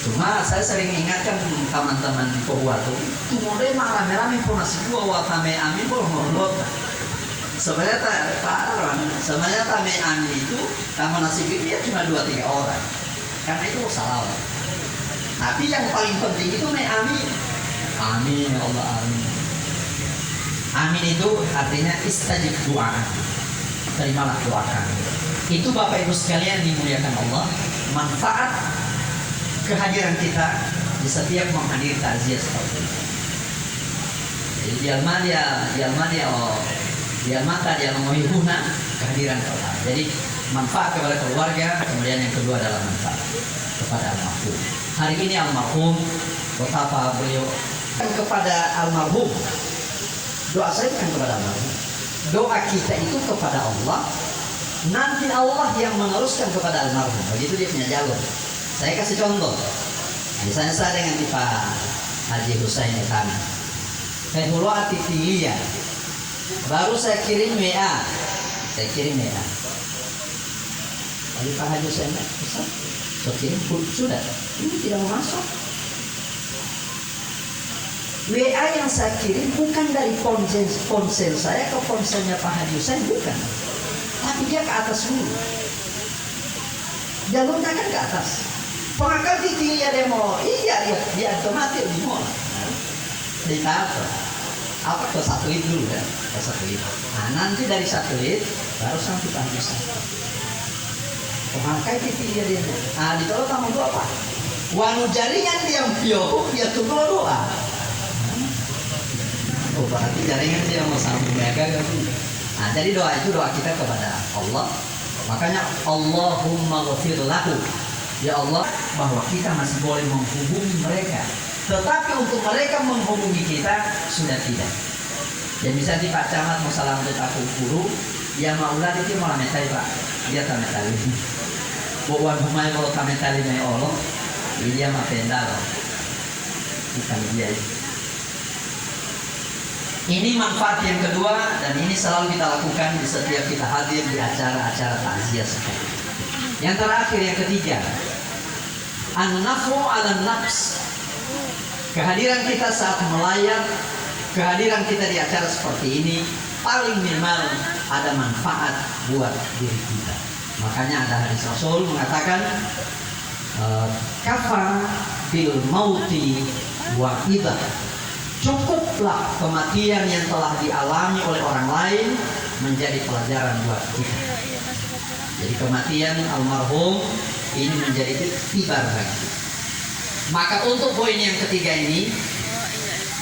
Cuma saya sering ingatkan teman-teman di Papua tuh, itu mulai rame-rame pun nasi gua watame amin pun ngorot. Sebenarnya sebenarnya tame amin itu sama nasi gua cuma 2-3 orang, karena itu salah. Tapi yang paling penting itu me amin. Amin ya Allah, amin. Amin itu artinya istajib doa. Terimalah doa kami. Itu Bapak Ibu sekalian dimuliakan Allah, manfaat kehadiran kita di setiap menghadiri takziah seperti ini. Jadi dia menghibuna kehadiran keluarga. Jadi manfaat kepada keluarga, kemudian yang kedua adalah manfaat kepada almarhum. Hari ini almarhum, betapa beliau kepada almarhum. Doa saya bukan kepada almarhum. Doa kita itu kepada Allah. Nanti Allah yang meneruskan kepada almarhum. Begitu dia punya jalur. Saya kasih contoh. Misalnya saya dengan Pak Haji Husain Etana. Saya dulu Atifilia. Baru saya kirim WA. Lalu Pak Haji Husain Etana, saya kirim sudah. Ini tidak mau masuk. WA yang saya kirim bukan dari ponsel saya ke ponselnya Pak Haji Husain, bukan. Tapi dia ke atas dulu. Jalurnya kan ke atas. Pengakal tinggi ya demo, iya dia otomatis di mall. Di apa ke satelit dulu kan, ke satelit. Nah nanti dari satelit baru sampai Pak Haji Husain. Pengakal tinggi ya demo. Nah di tolong kamu doa apa? Wanu jaringan yang pio, dia tunggu doa. Oh berarti jaringan dia mau sambung mega gitu. Nah jadi doa itu doa kita kepada Allah. Makanya Allahumma ghafir lahu. Ya Allah, bahwa kita masih boleh menghubungi mereka. Tetapi untuk mereka menghubungi kita sudah tidak. Dan bisa di Pak Camat mau salam untuk aku guru, ya maulah itu malah metai Pak. Dia tak metali. Bukan humai kalau tak metali mai Allah, dia mah pendal. Bukan dia. Ini manfaat yang kedua, dan ini selalu kita lakukan di setiap kita hadir di acara-acara takziah seperti ini. Yang terakhir, yang ketiga, an-nafu 'ala nafs. Kehadiran kita saat melayat, kehadiran kita di acara seperti ini paling minimal ada manfaat buat diri kita. Makanya ada hadis Rasul mengatakan, kafa bil mauti wa idah. Cukuplah kematian yang telah dialami oleh orang lain menjadi pelajaran buat kita. Jadi kematian almarhum ini menjadi iktibar bagi kita. Maka untuk poin yang ketiga ini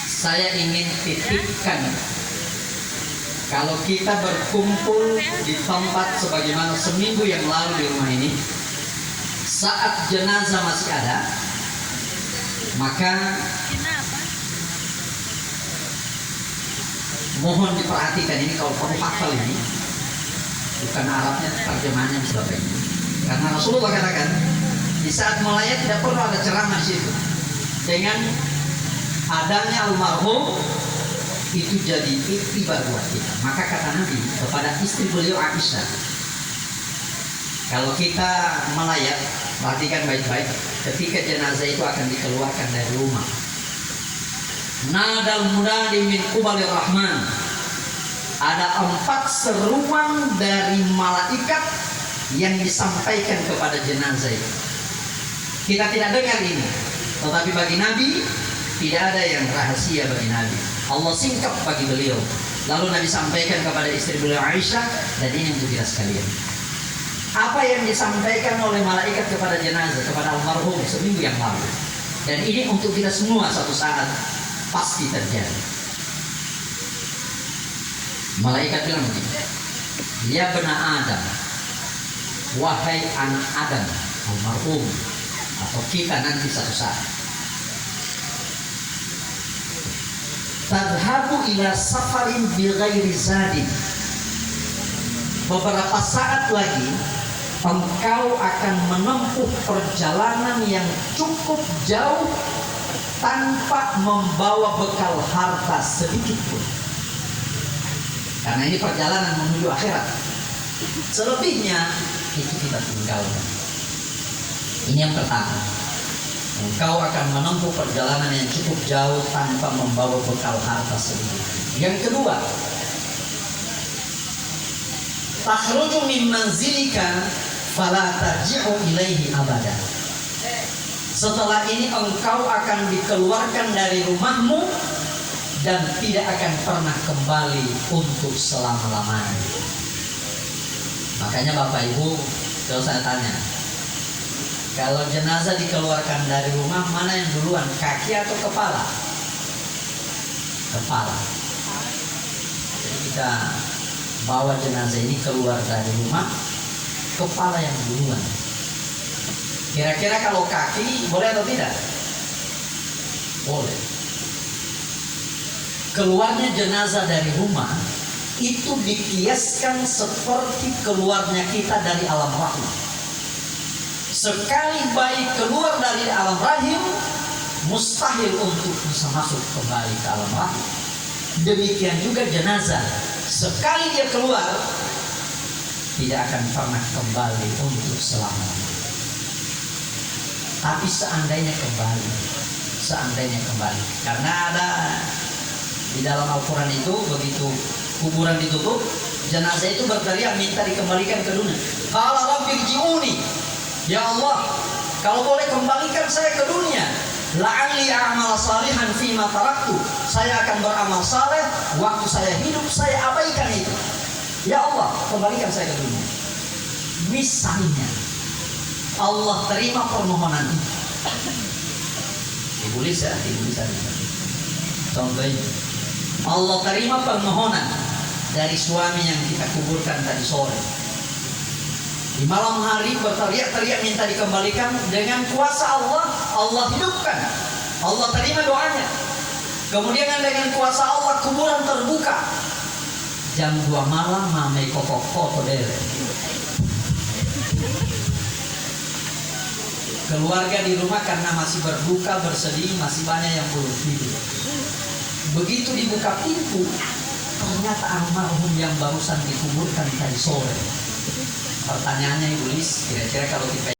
saya ingin titipkan, kalau kita berkumpul di tempat sebagaimana seminggu yang lalu di rumah ini, saat jenazah masih ada, maka mohon diperhatikan ini, kalau kamu hafal ini, bukan Arabnya, terjemahannya bisa baik. Karena Rasulullah katakan, di saat melayat tidak perlu ada ceramah di situ. Dengan adanya almarhum itu jadi iktibar buat kita. Maka kata Nabi kepada istri beliau Aisyah, kalau kita melayat, perhatikan baik-baik, ketika jenazah itu akan dikeluarkan dari rumah, nadal munadi min qubalir rahman, ada 4 seruan dari malaikat yang disampaikan kepada jenazah itu. Kita tidak dengar ini, tetapi bagi Nabi tidak ada yang rahasia bagi Nabi. Allah singkap bagi beliau. Lalu Nabi sampaikan kepada istri beliau Aisyah, dan ini untuk kita sekalian. Apa yang disampaikan oleh malaikat kepada jenazah, kepada almarhum seminggu yang lalu, dan ini untuk kita semua satu saat pasti terjadi. Malaikat bilang begini, ya bena Adam, wahai anak Adam, almarhum atau kita nanti satu saat, tadhabu ila safarin bighairi zadin. Beberapa saat lagi engkau akan menempuh perjalanan yang cukup jauh tanpa membawa bekal harta sedikit pun. Karena ini perjalanan menuju akhirat. Selebihnya itu kita tinggalkan. Ini yang pertama. engkau akan menempuh perjalanan yang cukup jauh tanpa membawa bekal harta sedikit. Yang kedua, takhruju min manzilika fala tarji'u ilaihi abada. Setelah ini engkau akan dikeluarkan dari rumahmu dan tidak akan pernah kembali untuk selama-lamanya. Makanya Bapak Ibu, kalau saya tanya, kalau jenazah dikeluarkan dari rumah, mana yang duluan, kaki atau kepala? Kepala. Jadi kita bawa jenazah ini keluar dari rumah, kepala yang duluan. Kira-kira kalau kaki boleh atau tidak? Boleh. Keluarnya jenazah dari rumah itu dikiaskan seperti keluarnya kita dari alam rahim. Sekali bayi keluar dari alam rahim, mustahil untuk bisa masuk kembali ke alam rahim. Demikian juga jenazah, sekali dia keluar, tidak akan pernah kembali untuk selama-lamanya. Tapi seandainya kembali, karena ada di dalam Al-Quran itu, begitu kuburan ditutup, jenazah itu berteriak minta dikembalikan ke dunia. Qala rabbi rji'uni, ya Allah, kalau boleh kembalikan saya ke dunia. La'alli a'mal salihan fima taraktu, saya akan beramal saleh, waktu saya hidup saya abaikan itu. Ya Allah, kembalikan saya ke dunia. Misalnya Allah terima permohonan itu, ditulis ya. Contohnya, Allah terima permohonan dari suami yang kita kuburkan tadi sore. Di malam hari berteriak-teriak minta dikembalikan, dengan kuasa Allah, Allah hidupkan. Allah terima doanya. Kemudian dengan kuasa Allah kuburan terbuka. Jam 2 malam mamai kokok foto dere. Keluarga di rumah karena masih berduka, bersedih, masih banyak yang belum tidur. Begitu dibuka pintu, ternyata almarhum yang barusan dikuburkan tadi sore. Pertanyaannya Ibu Lis, kira-kira kalau kita